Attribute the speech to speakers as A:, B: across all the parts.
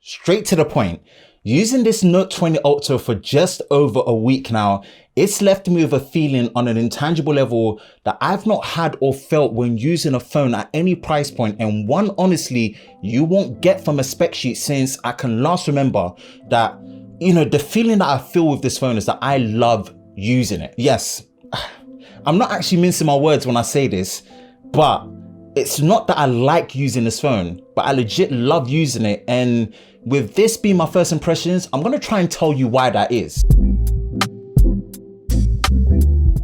A: Straight to the point. Using this Note 20 Ultra for just over a week now, it's left me with a feeling on an intangible level that I've not had or felt when using a phone at any price point, and one honestly you won't get from a spec sheet, since I can last remember that, the feeling that I feel with this phone is that I love using it. Yes, I'm not actually mincing my words when I say this, but it's not that I like using this phone, but I legit love using it. And with this being my first impressions, I'm gonna try and tell you why that is.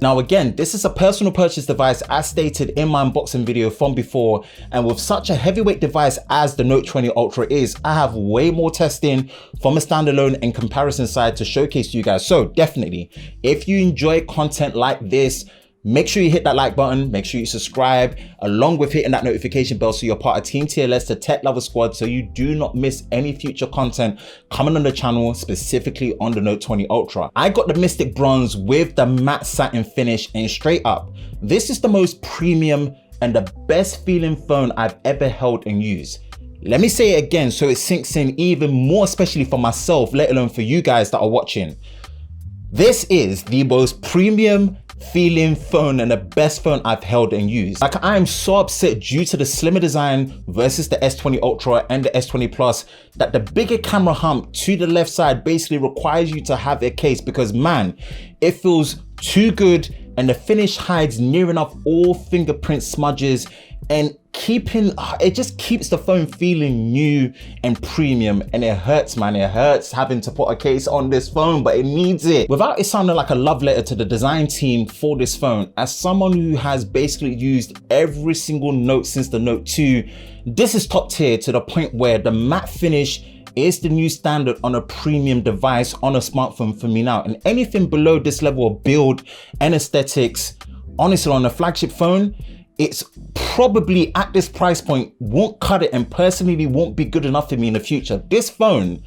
A: Now again, this is a personal purchase device as stated in my unboxing video from before, and with such a heavyweight device as the Note 20 Ultra is, I have way more testing from a standalone and comparison side to showcase to you guys. So definitely, if you enjoy content like this, make sure you hit that like button, make sure you subscribe, along with hitting that notification bell so you're part of Team TLS, the Tech Lover Squad, so you do not miss any future content coming on the channel, specifically on the Note 20 Ultra. I got the Mystic Bronze with the matte satin finish, and straight up, this is the most premium and the best feeling phone I've ever held and used. Let me say it again so it sinks in even more, especially for myself, let alone for you guys that are watching. This is the most premium feeling phone and the best phone I've held and used. Like, I am so upset due to the slimmer design versus the S20 Ultra and the S20 Plus that the bigger camera hump to the left side basically requires you to have a case, because man, it feels too good and the finish hides near enough all fingerprint smudges, and it just keeps the phone feeling new and premium. And it hurts, man, it hurts having to put a case on this phone, but it needs it. Without it sounding like a love letter to the design team for this phone, as someone who has basically used every single Note since the Note 2, this is top tier to the point where the matte finish is the new standard on a premium device on a smartphone for me now. And anything below this level of build and aesthetics, honestly, on a flagship phone, it's probably at this price point won't cut it, and personally won't be good enough for me in the future. This phone,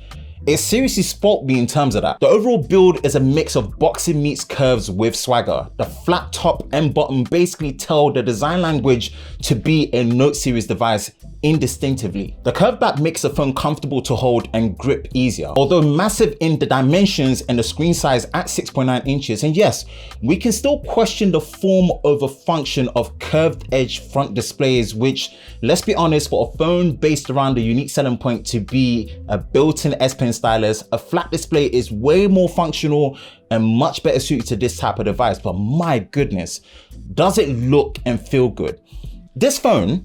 A: it seriously spoiled me in terms of that. The overall build is a mix of boxing meets curves with swagger. The flat top and bottom basically tell the design language to be a Note series device indistinctively. The curved back makes the phone comfortable to hold and grip easier, although massive in the dimensions and the screen size at 6.9 inches. And yes, we can still question the form over function of curved edge front displays, which, let's be honest, for a phone based around the unique selling point to be a built-in S Pen stylus, a flat display is way more functional and much better suited to this type of device. But my goodness, does it look and feel good? This phone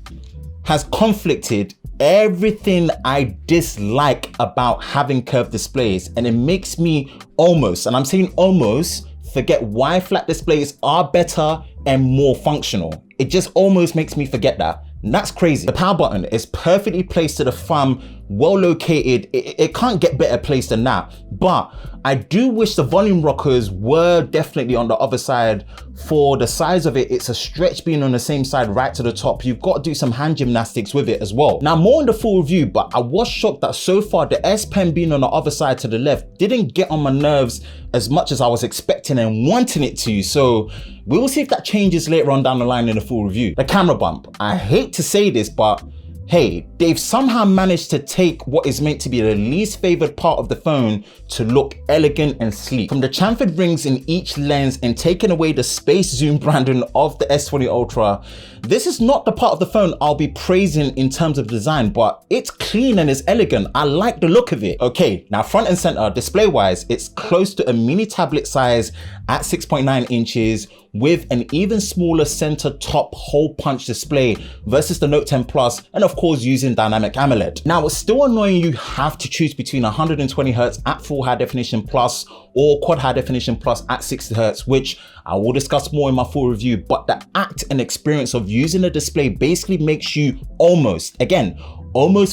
A: has conflicted everything I dislike about having curved displays, and it makes me almost, and I'm saying almost, forget why flat displays are better and more functional. It just almost makes me forget that. And that's crazy. The power button is perfectly placed to the thumb, well located. It can't get better placed than that. But I do wish the volume rockers were definitely on the other side. For the size of it, it's a stretch being on the same side right to the top. You've got to do some hand gymnastics with it as well. Now, more on the full review, but I was shocked that so far the S Pen being on the other side to the left didn't get on my nerves as much as I was expecting and wanting it to. So we will see if that changes later on down the line in the full review. The camera bump. I hate to say this, but hey, they've somehow managed to take what is meant to be the least favored part of the phone to look elegant and sleek. From the chamfered rings in each lens and taking away the space zoom branding of the S20 Ultra, this is not the part of the phone I'll be praising in terms of design, but it's clean and it's elegant. I like the look of it. Okay, now front and center, display wise, it's close to a mini tablet size at 6.9 inches with an even smaller center top hole punch display versus the Note 10 Plus, and of course using dynamic AMOLED. Now, it's still annoying you have to choose between 120 Hz at full high definition plus or quad high definition plus at 60 Hz, which I will discuss more in my full review. But the act and experience of using the display basically makes you almost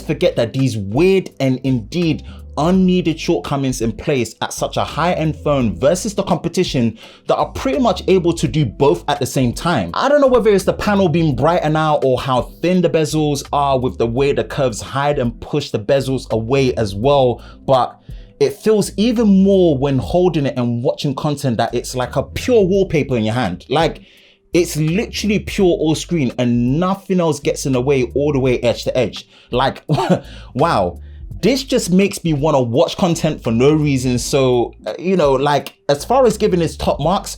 A: forget that these weird and indeed unneeded shortcomings in place at such a high-end phone versus the competition that are pretty much able to do both at the same time. I don't know whether it's the panel being brighter now or how thin the bezels are with the way the curves hide and push the bezels away as well, but it feels even more when holding it and watching content that it's like a pure wallpaper in your hand. Like, it's literally pure all screen and nothing else gets in the way all the way edge to edge. Like, wow. this just makes me want to watch content for no reason. So, you know, like as far as giving its top marks,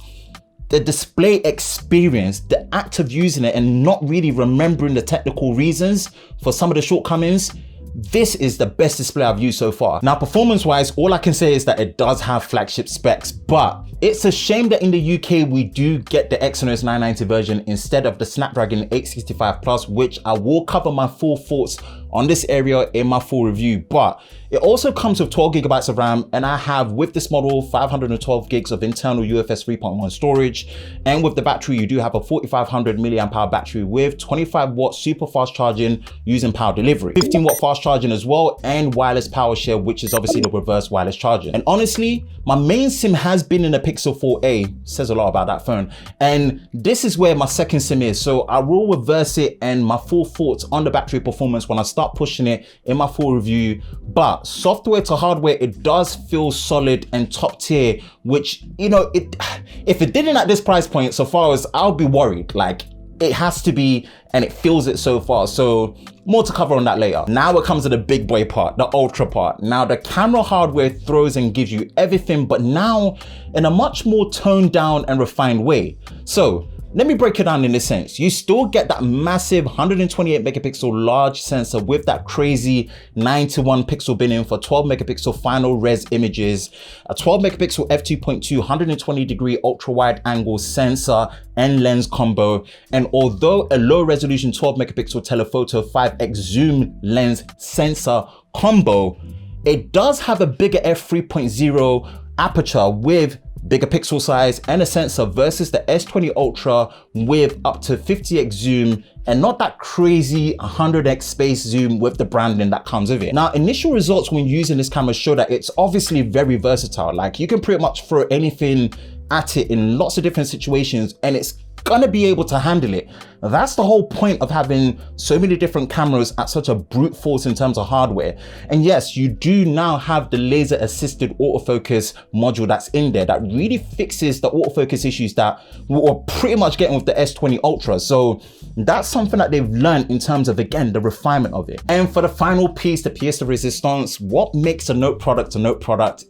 A: the display experience, the act of using it and not really remembering the technical reasons for some of the shortcomings, this is the best display I've used so far. Now, performance-wise, all I can say is that it does have flagship specs, but it's a shame that in the UK, we do get the Exynos 990 version instead of the Snapdragon 865 Plus, which I will cover my full thoughts on this area in my full review. But it also comes with 12 gigabytes of RAM, and I have with this model 512 gigs of internal UFS 3.1 storage. And with the battery, you do have a 4500 milliamp hour battery with 25 watt super fast charging using power delivery, 15 watt fast charging as well, and wireless power share, which is obviously the reverse wireless charging. And honestly, my main SIM has been in the Pixel 4a, says a lot about that phone. And this is where my second SIM is. So I will reverse it and my full thoughts on the battery performance when I start pushing it in my full review. But software to hardware, it does feel solid and top tier, which, you know, if it didn't at this price point, so far as I'll be worried. Like, it has to be, and it feels it so far. So more to cover on that later. Now it comes to the big boy part, the ultra part. Now the camera hardware throws and gives you everything, but now in a much more toned down and refined way. So let me break it down in this sense. You still get that massive 128 megapixel large sensor with that crazy 9:1 pixel binning for 12 megapixel final res images, a 12 megapixel f2.2 120 degree ultra wide angle sensor and lens combo. And although a low resolution 12 megapixel telephoto 5x zoom lens sensor combo, it does have a bigger f3.0 aperture with bigger pixel size and a sensor versus the S20 Ultra with up to 50x zoom and not that crazy 100x space zoom with the branding that comes with it. Now, initial results when using this camera show that it's obviously very versatile. Like, you can pretty much throw anything at it in lots of different situations and it's gonna be able to handle it. That's the whole point of having so many different cameras at such a brute force in terms of hardware. And yes, you do now have the laser assisted autofocus module that's in there that really fixes the autofocus issues that we were pretty much getting with the S20 Ultra. So that's something that they've learned in terms of, again, the refinement of it. And for the final piece, the pièce de résistance, what makes a Note product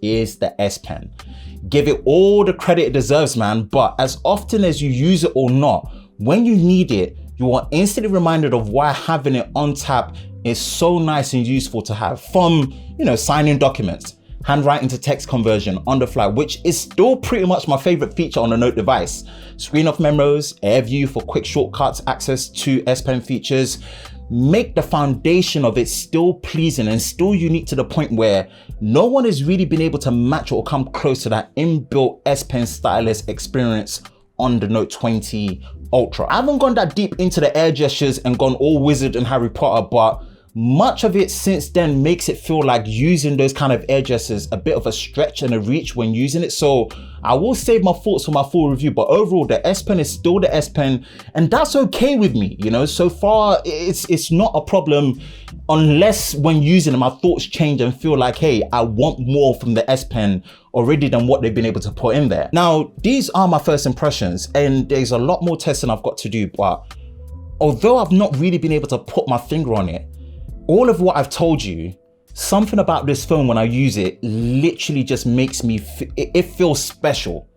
A: is the S Pen. Give it all the credit it deserves, man, but as often as you use it or not, when you need it, you are instantly reminded of why having it on tap is so nice and useful to have. From, you know, signing documents, handwriting to text conversion on the fly, which is still pretty much my favorite feature on a Note device. Screen off memos, air view for quick shortcuts, access to S Pen features, make the foundation of it still pleasing and still unique to the point where no one has really been able to match or come close to that inbuilt S Pen stylus experience on the Note 20 Ultra. I haven't gone that deep into the air gestures and gone all wizard and Harry Potter, but much of it since then makes it feel like using those kind of air gestures a bit of a stretch and a reach when using it. So I will save my thoughts for my full review, but overall the S Pen is still the S Pen and that's okay with me. You know, so far it's not a problem unless when using it, my thoughts change and feel like, hey, I want more from the S Pen already than what they've been able to put in there. Now, these are my first impressions and there's a lot more testing I've got to do, but although I've not really been able to put my finger on it, all of what I've told you, something about this phone when I use it literally just makes me, it feels special.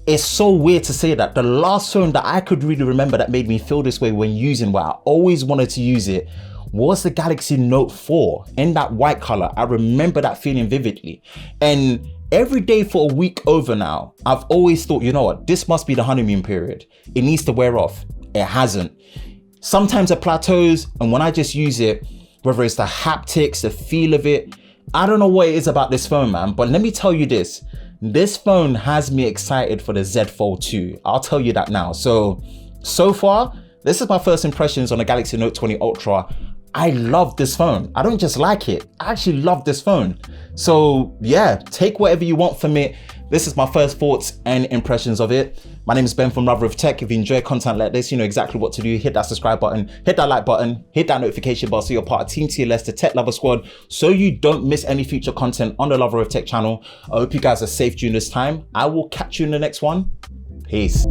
A: It's so weird to say that. The last phone that I could really remember that made me feel this way when using, where I always wanted to use it, was the Galaxy Note 4 in that white color. I remember that feeling vividly. And every day for a week over now, I've always thought, you know what, this must be the honeymoon period. It needs to wear off. It hasn't. Sometimes it plateaus, and when I just use it, whether it's the haptics, the feel of it, I don't know what it is about this phone, man, but let me tell you this phone has me excited for the Z Fold 2. I'll tell you that now. So far, this is my first impressions on the Galaxy Note 20 Ultra. I love this phone. I don't just like it, I actually love this phone. So yeah, take whatever you want from it. This is my first thoughts and impressions of it. My name is Ben from Lover of Tech. If you enjoy content like this, you know exactly what to do. Hit that subscribe button, hit that like button, hit that notification bell so you're part of Team TLS, the Tech Lover Squad, so you don't miss any future content on the Lover of Tech channel. I hope you guys are safe during this time. I will catch you in the next one. Peace.